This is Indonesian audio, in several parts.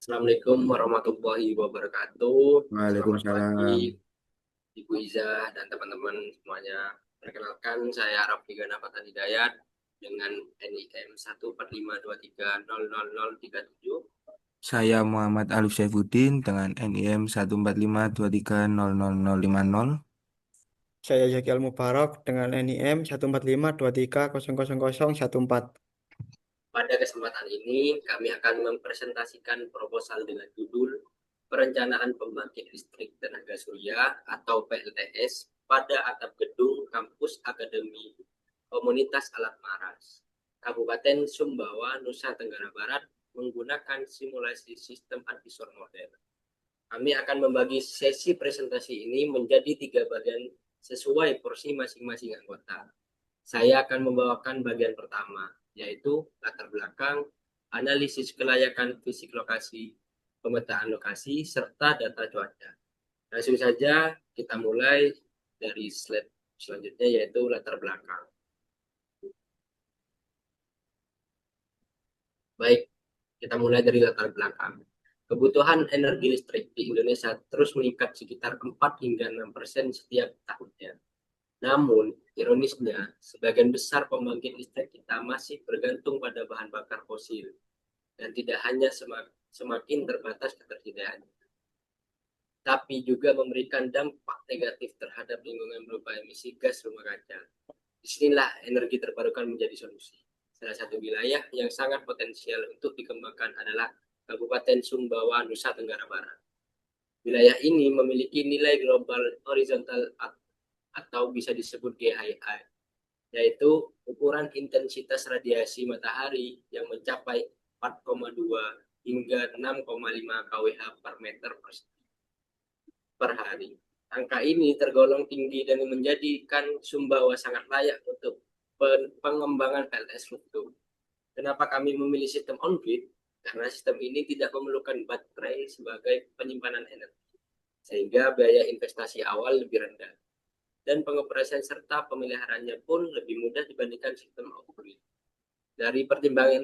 Assalamualaikum warahmatullahi wabarakatuh. Selamat Waalaikumsalam. pagi, Ibu Iza dan teman-teman semuanya. Perkenalkan, saya Raffi Ganapat Hidayat dengan NIM 14523000037. Saya Muhammad Alif Saifuddin dengan NIM 14523000050. Saya Zaki Al-Mubarak dengan NIM 14523000014. Pada kesempatan ini, kami akan mempresentasikan proposal dengan judul Perencanaan Pembangkit Listrik Tenaga Surya atau PLTS pada atap gedung kampus Akademi Komunitas Alat Maras, Kabupaten Sumbawa, Nusa Tenggara Barat, menggunakan simulasi sistem advisor model. Kami akan membagi sesi presentasi ini menjadi 3 bagian sesuai porsi masing-masing anggota. Saya akan membawakan bagian pertama, yaitu latar belakang, analisis kelayakan fisik lokasi, pemetaan lokasi, serta data cuaca. Langsung saja kita mulai dari slide selanjutnya, yaitu latar belakang. Baik, kita mulai dari latar belakang. Kebutuhan energi listrik di Indonesia terus meningkat sekitar 4 hingga 6% setiap tahunnya. Namun, ironisnya, sebagian besar pembangkit listrik kita masih bergantung pada bahan bakar fosil dan tidak hanya semakin terbatas ketersediaan, tapi juga memberikan dampak negatif terhadap lingkungan berupa emisi gas rumah kaca. Disinilah energi terbarukan menjadi solusi. Salah satu wilayah yang sangat potensial untuk dikembangkan adalah Kabupaten Sumbawa, Nusa Tenggara Barat. Wilayah ini memiliki nilai global horizontal atau bisa disebut GII, yaitu ukuran intensitas radiasi matahari yang mencapai 4,2 hingga 6,5 kWh per meter per hari. Angka ini tergolong tinggi dan menjadikan Sumbawa sangat layak untuk pengembangan PLTS struktur. Kenapa kami memilih sistem on-grid? Karena sistem ini tidak memerlukan baterai sebagai penyimpanan energi, sehingga biaya investasi awal lebih rendah. Dan pengoperasian serta pemeliharaannya pun lebih mudah dibandingkan sistem off-grid. Dari pertimbangan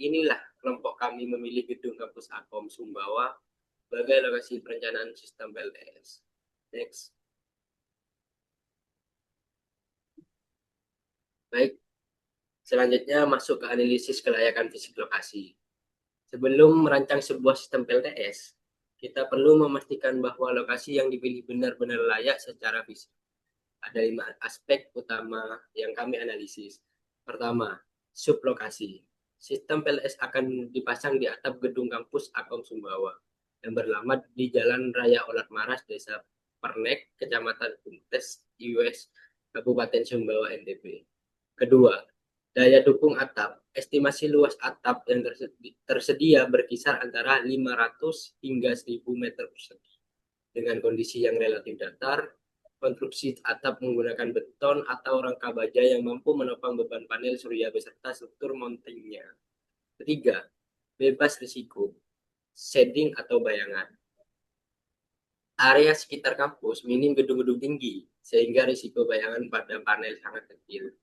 inilah kelompok kami memilih gedung kampus Akom Sumbawa sebagai lokasi perencanaan sistem PLTS. Next. Baik, selanjutnya masuk ke analisis kelayakan fisik lokasi. Sebelum merancang sebuah sistem PLTS, kita perlu memastikan bahwa lokasi yang dipilih benar-benar layak secara fisik. Ada 5 aspek utama yang kami analisis. Pertama, sublokasi. Sistem PLS akan dipasang di atap gedung kampus Akom Sumbawa yang beralamat di Jalan Raya Olat Maras, Desa Pernek, Kecamatan Buntes, IWS, Kabupaten Sumbawa, NTB. Kedua, daya dukung atap. Estimasi luas atap yang tersedia berkisar antara 500 hingga 1000 meter persegi. Dengan kondisi yang relatif datar, konstruksi atap menggunakan beton atau rangka baja yang mampu menopang beban panel surya beserta struktur mountingnya. Ketiga, bebas risiko, shading atau bayangan. Area sekitar kampus minim gedung-gedung tinggi, sehingga risiko bayangan pada panel sangat kecil.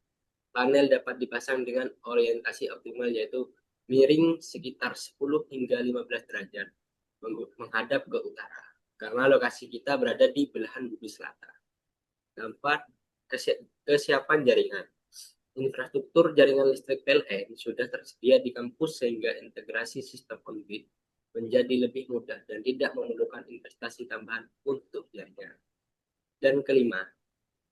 Panel dapat dipasang dengan orientasi optimal, yaitu miring sekitar 10 hingga 15 derajat menghadap ke utara, karena lokasi kita berada di belahan bumi selatan. Keempat, kesiapan jaringan. Infrastruktur jaringan listrik PLN sudah tersedia di kampus sehingga integrasi sistem on-grid menjadi lebih mudah dan tidak memerlukan investasi tambahan untuk jaringan. Dan kelima,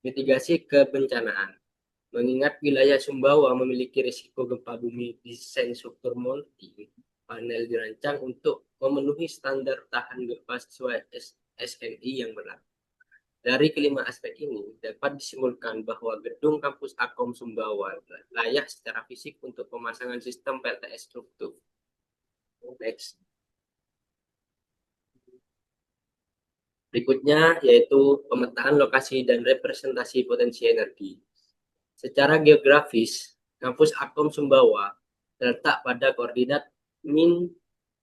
mitigasi kebencanaan. Mengingat wilayah Sumbawa memiliki risiko gempa bumi, desain struktur mounting panel dirancang untuk memenuhi standar tahan gempa sesuai SNI yang berlaku. Dari kelima aspek ini, dapat disimpulkan bahwa gedung kampus Akom Sumbawa layak secara fisik untuk pemasangan sistem PLTS struktur. Next. Berikutnya yaitu pemetaan lokasi dan representasi potensi energi. Secara geografis, kampus Akom Sumbawa terletak pada koordinat min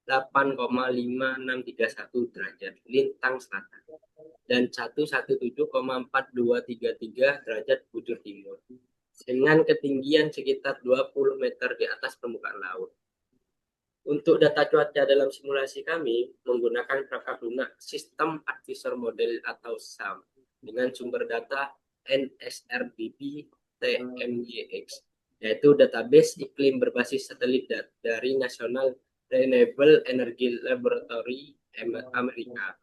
8,5631 derajat lintang selatan dan 117,4233 derajat bujur timur dengan ketinggian sekitar 20 meter di atas permukaan laut. Untuk data cuaca dalam simulasi kami menggunakan perangkat lunak sistem advisor model atau SAM dengan sumber data NSRBP TMYX, yaitu database iklim berbasis satelit dari National Renewable Energy Laboratory Amerika.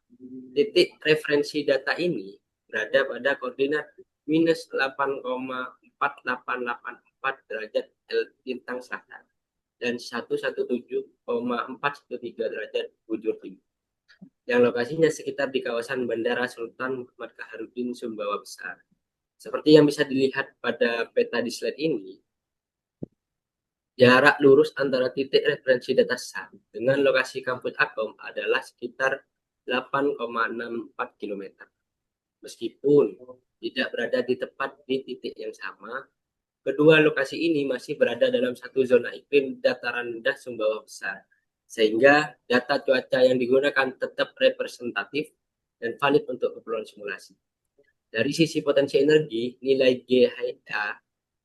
Titik referensi data ini berada pada koordinat minus 8,4884 derajat lintang selatan dan 117,413 derajat bujur timur, yang lokasinya sekitar di kawasan Bandara Sultan Muhammad Kaharudin Sumbawa Besar. Seperti yang bisa dilihat pada peta di slide ini, jarak lurus antara titik referensi data SAM dengan lokasi kampus Akom adalah sekitar 8,64 km. Meskipun tidak berada di tepat di titik yang sama, kedua lokasi ini masih berada dalam satu zona iklim dataran rendah Sumbawa Besar, sehingga data cuaca yang digunakan tetap representatif dan valid untuk keperluan simulasi. Dari sisi potensi energi, nilai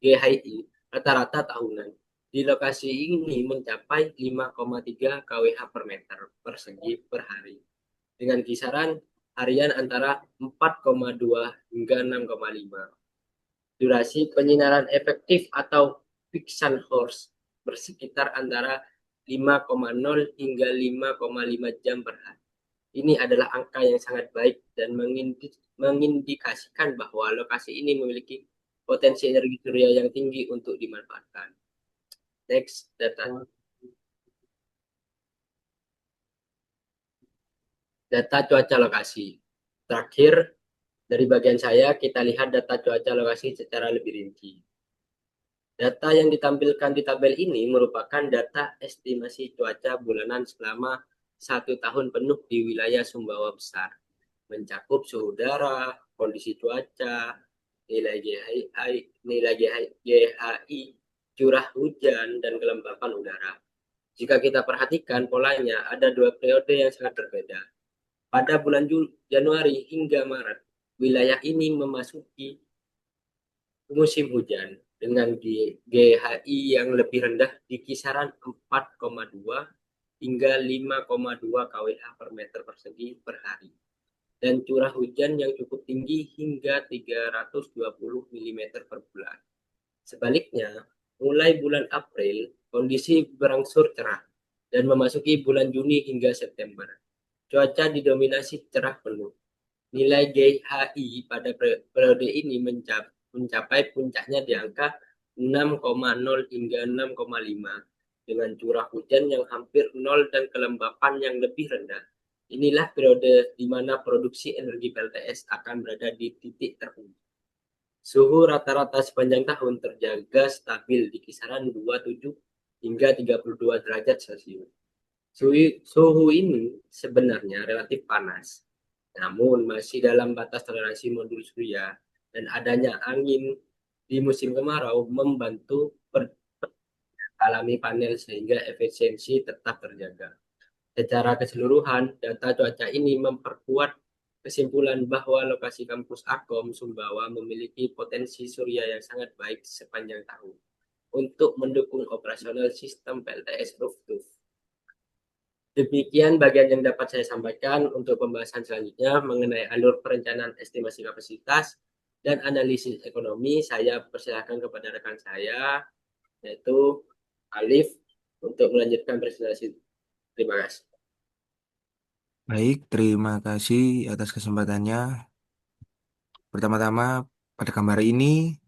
GHI rata-rata tahunan di lokasi ini mencapai 5,3 kWh per meter persegi per hari, dengan kisaran harian antara 4,2 hingga 6,5. Durasi penyinaran efektif atau Vixen Horse bersekitar antara 5,0 hingga 5,5 jam per hari. Ini adalah angka yang sangat baik dan mengindikasikan bahwa lokasi ini memiliki potensi energi surya yang tinggi untuk dimanfaatkan. Next, data. Data cuaca lokasi. Terakhir, dari bagian saya, kita lihat data cuaca lokasi secara lebih rinci. Data yang ditampilkan di tabel ini merupakan data estimasi cuaca bulanan selama 1 tahun penuh di wilayah Sumbawa Besar, mencakup suhu udara, kondisi cuaca, nilai GHI, curah hujan, dan kelembapan udara. Jika kita perhatikan polanya, ada 2 periode yang sangat berbeda. Pada bulan Januari hingga Maret, wilayah ini memasuki musim hujan dengan GHI yang lebih rendah di kisaran 4,2 hingga 5,2 kWh per meter persegi per hari, dan curah hujan yang cukup tinggi hingga 320 mm per bulan. Sebaliknya, mulai bulan April, kondisi berangsur cerah dan memasuki bulan Juni hingga September. Cuaca didominasi cerah penuh. Nilai GHI pada periode ini mencapai puncaknya di angka 6,0 hingga 6,5 dengan curah hujan yang hampir 0 dan kelembapan yang lebih rendah. Inilah periode di mana produksi energi PLTS akan berada di titik tertinggi. Suhu rata-rata sepanjang tahun terjaga stabil di kisaran 27 hingga 32 derajat Celcius. Suhu ini sebenarnya relatif panas, namun masih dalam batas toleransi modul surya, dan adanya angin di musim kemarau membantu alami panel sehingga efisiensi tetap terjaga. Secara keseluruhan, data cuaca ini memperkuat kesimpulan bahwa lokasi kampus Akom Sumbawa memiliki potensi surya yang sangat baik sepanjang tahun untuk mendukung operasional sistem PLTS rooftop. Demikian bagian yang dapat saya sampaikan. Untuk pembahasan selanjutnya mengenai alur perencanaan estimasi kapasitas dan analisis ekonomi, saya persilakan kepada rekan saya, yaitu Alif, untuk melanjutkan presentasi. Terima kasih. Baik, terima kasih atas kesempatannya. Pertama-tama, pada gambar ini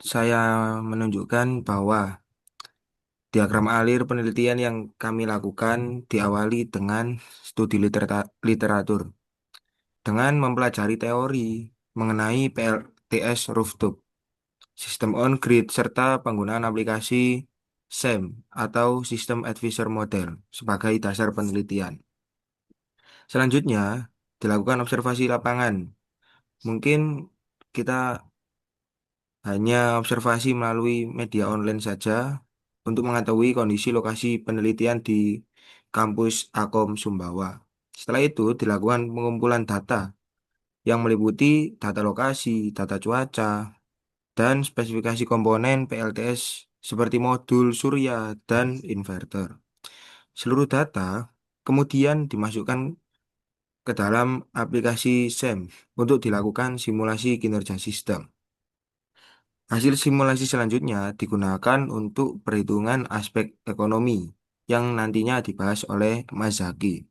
saya menunjukkan bahwa diagram alir penelitian yang kami lakukan diawali dengan studi literatur dengan mempelajari teori mengenai PLTS rooftop, sistem on-grid, serta penggunaan aplikasi SAM atau System Advisor Model sebagai dasar penelitian. Selanjutnya, dilakukan observasi lapangan. Mungkin kita hanya observasi melalui media online saja untuk mengetahui kondisi lokasi penelitian di kampus Akom Sumbawa. Setelah itu, dilakukan pengumpulan data yang meliputi data lokasi, data cuaca, dan spesifikasi komponen PLTS seperti modul surya dan inverter. Seluruh data kemudian dimasukkan ke dalam aplikasi SEM untuk dilakukan simulasi kinerja sistem. Hasil simulasi selanjutnya digunakan untuk perhitungan aspek ekonomi yang nantinya dibahas oleh Mas Zaki.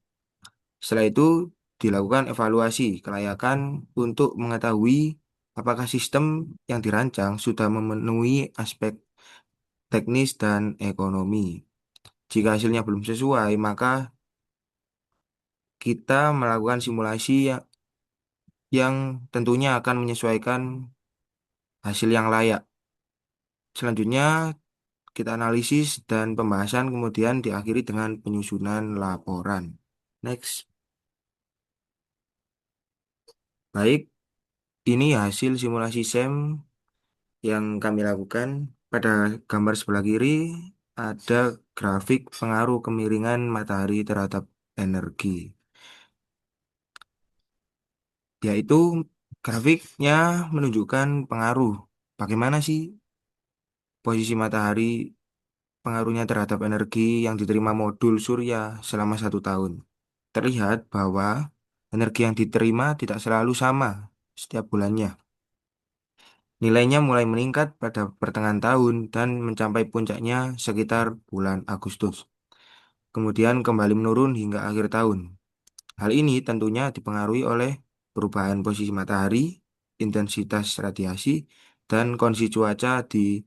Setelah itu dilakukan evaluasi kelayakan untuk mengetahui apakah sistem yang dirancang sudah memenuhi aspek teknis dan ekonomi. Jika hasilnya belum sesuai, maka kita melakukan simulasi yang tentunya akan menyesuaikan hasil yang layak. Selanjutnya, kita analisis dan pembahasan kemudian diakhiri dengan penyusunan laporan. Next. Baik, ini hasil simulasi SEM yang kami lakukan. Pada gambar sebelah kiri ada grafik pengaruh kemiringan matahari terhadap energi, yaitu grafiknya menunjukkan pengaruh. Bagaimana sih posisi matahari pengaruhnya terhadap energi yang diterima modul surya selama 1 tahun. Terlihat bahwa energi yang diterima tidak selalu sama setiap bulannya. Nilainya mulai meningkat pada pertengahan tahun dan mencapai puncaknya sekitar bulan Agustus. Kemudian kembali menurun hingga akhir tahun. Hal ini tentunya dipengaruhi oleh perubahan posisi matahari, intensitas radiasi, dan kondisi cuaca di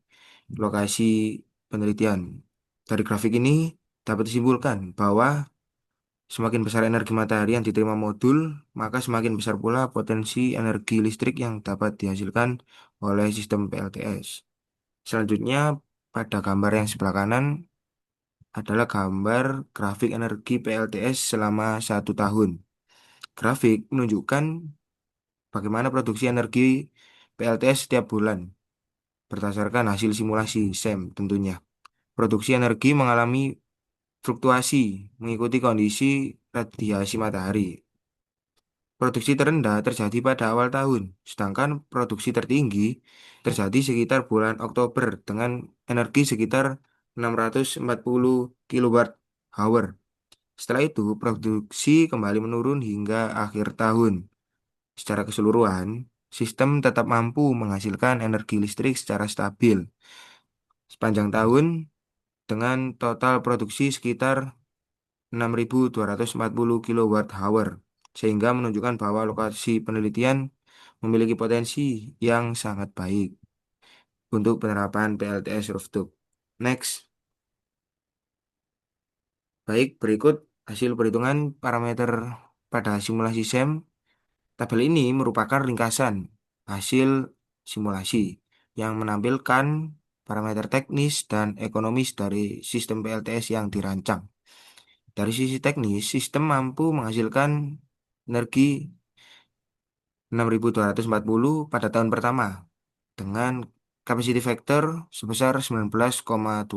lokasi penelitian. Dari grafik ini dapat disimpulkan bahwa semakin besar energi matahari yang diterima modul, maka semakin besar pula potensi energi listrik yang dapat dihasilkan oleh sistem PLTS. Selanjutnya, pada gambar yang sebelah kanan adalah gambar grafik energi PLTS selama 1 tahun. Grafik menunjukkan bagaimana produksi energi PLTS setiap bulan berdasarkan hasil simulasi SEM tentunya. Produksi energi mengalami fluktuasi mengikuti kondisi radiasi matahari. Produksi terendah terjadi pada awal tahun, sedangkan produksi tertinggi terjadi sekitar bulan Oktober dengan energi sekitar 640 kilowatt hour. Setelah itu, produksi kembali menurun hingga akhir tahun. Secara keseluruhan, sistem tetap mampu menghasilkan energi listrik secara stabil sepanjang tahun dengan total produksi sekitar 6.240 kilowatt hour, sehingga menunjukkan bahwa lokasi penelitian memiliki potensi yang sangat baik untuk penerapan PLTS rooftop. Next, baik berikut hasil perhitungan parameter pada simulasi SEM. Tabel ini merupakan ringkasan hasil simulasi yang menampilkan parameter teknis dan ekonomis dari sistem PLTS yang dirancang. Dari sisi teknis, sistem mampu menghasilkan energi 6.240 pada tahun pertama dengan capacity factor sebesar 19,2%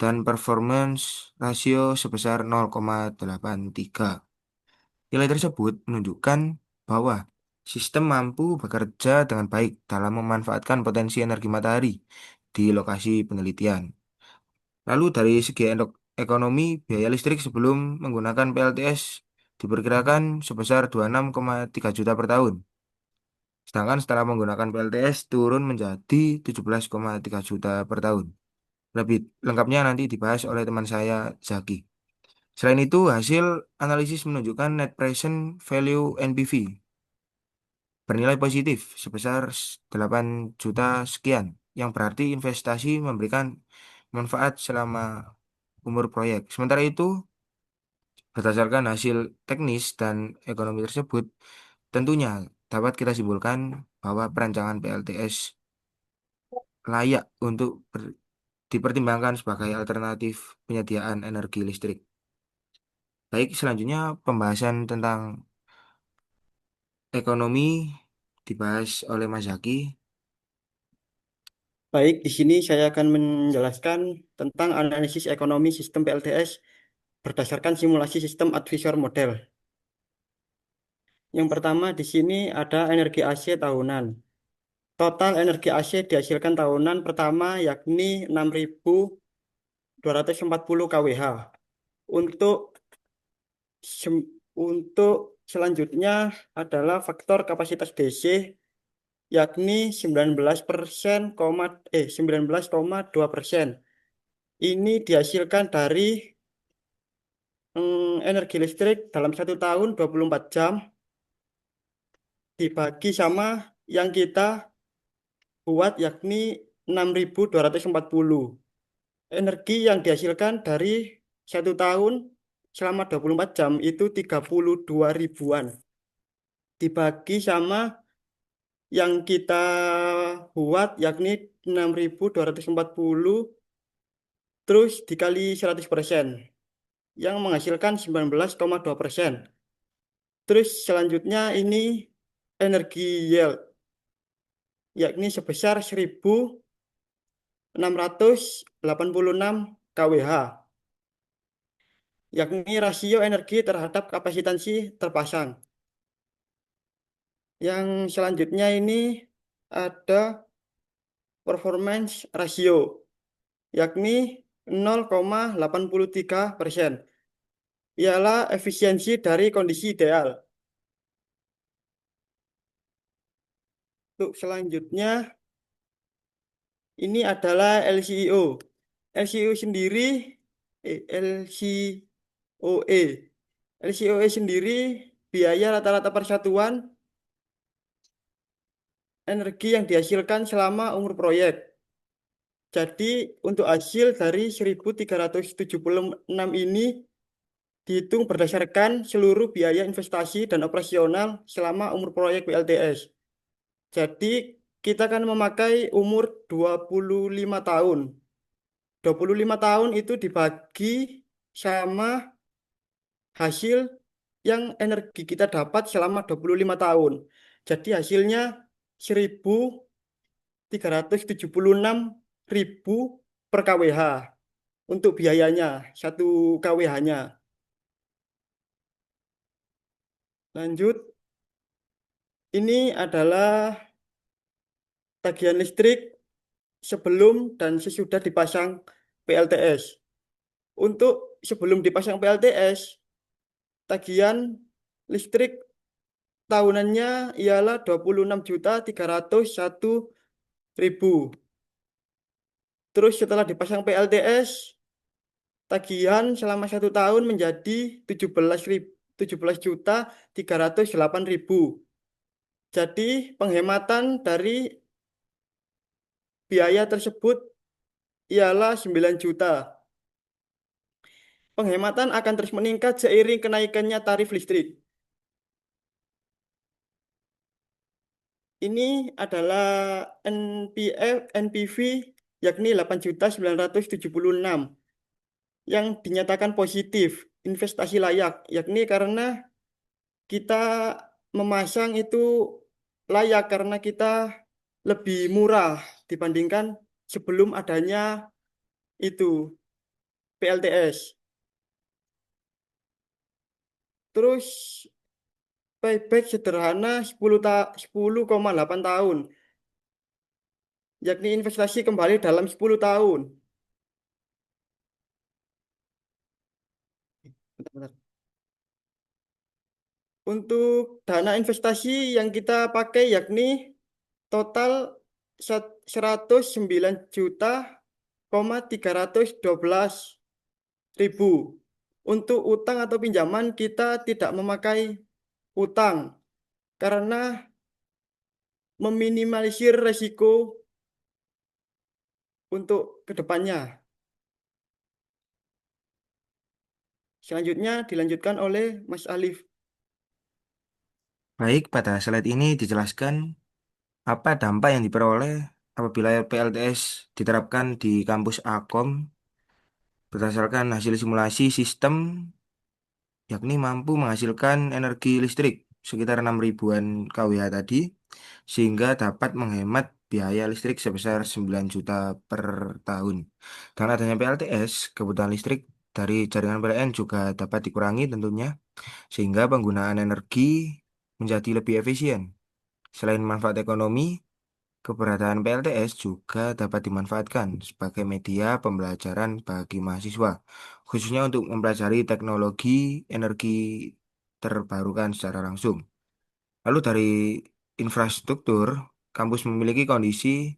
dan performance rasio sebesar 0,83. Nilai tersebut menunjukkan bahwa sistem mampu bekerja dengan baik dalam memanfaatkan potensi energi matahari di lokasi penelitian. Lalu dari segi ekonomi, biaya listrik sebelum menggunakan PLTS diperkirakan sebesar 26,3 juta per tahun. Sedangkan setelah menggunakan PLTS turun menjadi 17,3 juta per tahun. Lebih lengkapnya nanti dibahas oleh teman saya Zaki. Selain itu, hasil analisis menunjukkan net present value NPV bernilai positif sebesar 8 juta sekian, yang berarti investasi memberikan manfaat selama umur proyek. Sementara itu, berdasarkan hasil teknis dan ekonomi tersebut, tentunya dapat kita simpulkan bahwa perancangan PLTS layak untuk dipertimbangkan sebagai alternatif penyediaan energi listrik. Baik, selanjutnya pembahasan tentang ekonomi dibahas oleh Mas Zaki. Baik, di sini saya akan menjelaskan tentang analisis ekonomi sistem PLTS berdasarkan simulasi sistem advisor model. Yang pertama di sini ada energi AC tahunan. Total energi AC dihasilkan tahunan pertama yakni 6.000 240 kWh. Untuk untuk selanjutnya adalah faktor kapasitas DC, yakni 19,2%. Ini dihasilkan dari energi listrik dalam 1 tahun 24 jam dibagi sama yang kita buat, yakni 6.240. Energi yang dihasilkan dari 1 tahun selama 24 jam itu 32 ribuan. Dibagi sama yang kita buat, yakni 6.240, terus dikali 100%, yang menghasilkan 19,2%. Terus selanjutnya ini energi yield, yakni sebesar 1.686 kWh, yakni rasio energi terhadap kapasitansi terpasang. Yang selanjutnya ini ada performance ratio, yakni 0,83%. Ialah efisiensi dari kondisi ideal. Untuk selanjutnya, ini adalah LCO. LCO sendiri, LCOE. LCOE sendiri biaya rata-rata persatuan energi yang dihasilkan selama umur proyek. Jadi untuk hasil dari 1.376 ini dihitung berdasarkan seluruh biaya investasi dan operasional selama umur proyek PLTS. Jadi kita akan memakai umur 25 tahun. 25 tahun itu dibagi sama hasil yang energi kita dapat selama 25 tahun. Jadi hasilnya 1.376 ribu per kWh untuk biayanya, 1 kWh-nya. Lanjut, ini adalah tagihan listrik sebelum dan sesudah dipasang PLTS. Untuk sebelum dipasang PLTS, tagihan listrik tahunannya ialah 26.301.000. Terus setelah dipasang PLTS, tagihan selama 1 tahun menjadi 17.308.000. Jadi penghematan dari biaya tersebut ialah 9 juta. Penghematan akan terus meningkat seiring kenaikannya tarif listrik. Ini adalah NPV, yakni 8.976, yang dinyatakan positif, investasi layak, yakni karena kita memasang itu layak karena kita lebih murah dibandingkan sebelum adanya itu PLTS. Terus payback sederhana 10,8 tahun, yakni investasi kembali dalam 10 tahun. Bentar. Untuk dana investasi yang kita pakai yakni total 109.312.000. Untuk utang atau pinjaman kita tidak memakai utang karena meminimalisir resiko untuk kedepannya. Selanjutnya dilanjutkan oleh Mas Alif. Baik, pada slide ini dijelaskan apa dampak yang diperoleh apabila PLTS diterapkan di kampus Akom berdasarkan hasil simulasi sistem, yakni mampu menghasilkan energi listrik sekitar 6 ribuan kWh tadi, sehingga dapat menghemat biaya listrik sebesar 9 juta per tahun. Dengan adanya PLTS, kebutuhan listrik dari jaringan PLN juga dapat dikurangi tentunya, sehingga penggunaan energi menjadi lebih efisien. Selain manfaat ekonomi, Keberadaan PLTS juga dapat dimanfaatkan sebagai media pembelajaran bagi mahasiswa, khususnya untuk mempelajari teknologi energi terbarukan secara langsung. Lalu dari infrastruktur, kampus memiliki kondisi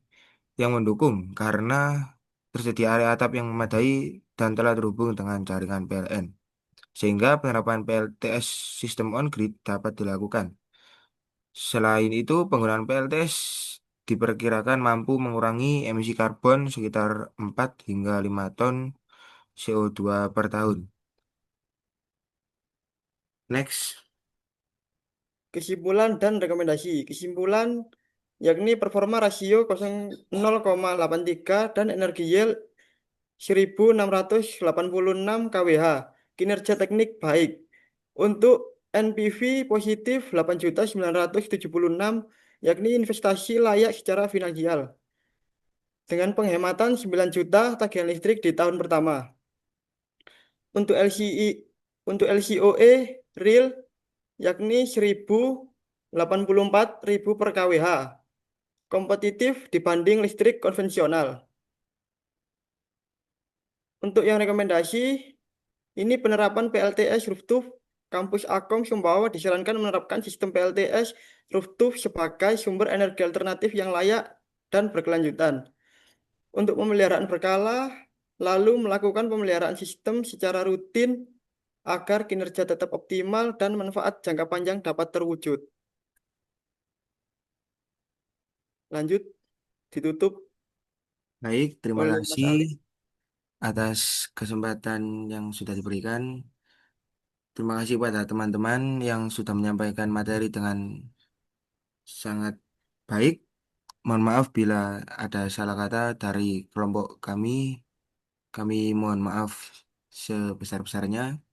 yang mendukung karena tersedia area atap yang memadai dan telah terhubung dengan jaringan PLN, sehingga penerapan PLTS sistem on-grid dapat dilakukan. Selain itu, penggunaan PLTS diperkirakan mampu mengurangi emisi karbon sekitar 4 hingga 5 ton CO2 per tahun. Next. Kesimpulan dan rekomendasi. Kesimpulan yakni performa rasio 0,83 dan energi yield 1686 kWh. Kinerja teknik baik. Untuk NPV positif 8.976 yakni investasi layak secara finansial. Dengan penghematan 9 juta tagihan listrik di tahun pertama. Untuk LCOE real yakni 1084.000 per kWh. Kompetitif dibanding listrik konvensional. Untuk yang rekomendasi, ini penerapan PLTS rooftop Kampus Akom Sumbawa disarankan menerapkan sistem PLTS rooftop sebagai sumber energi alternatif yang layak dan berkelanjutan. Untuk pemeliharaan berkala, lalu melakukan pemeliharaan sistem secara rutin agar kinerja tetap optimal dan manfaat jangka panjang dapat terwujud. Lanjut, ditutup Baik, terima oleh Mas kasih Ali. atas kesempatan yang sudah diberikan. Terima kasih pada teman-teman yang sudah menyampaikan materi dengan sangat baik. Mohon maaf bila ada salah kata dari kelompok kami. Kami mohon maaf sebesar-besarnya.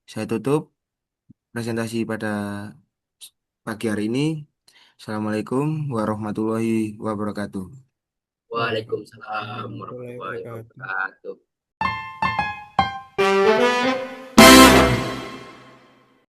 Saya tutup presentasi pada pagi hari ini. Assalamualaikum warahmatullahi wabarakatuh. Waalaikumsalam Waalaikumsalam warahmatullahi warahmatullahi wabarakatuh. wabarakatuh.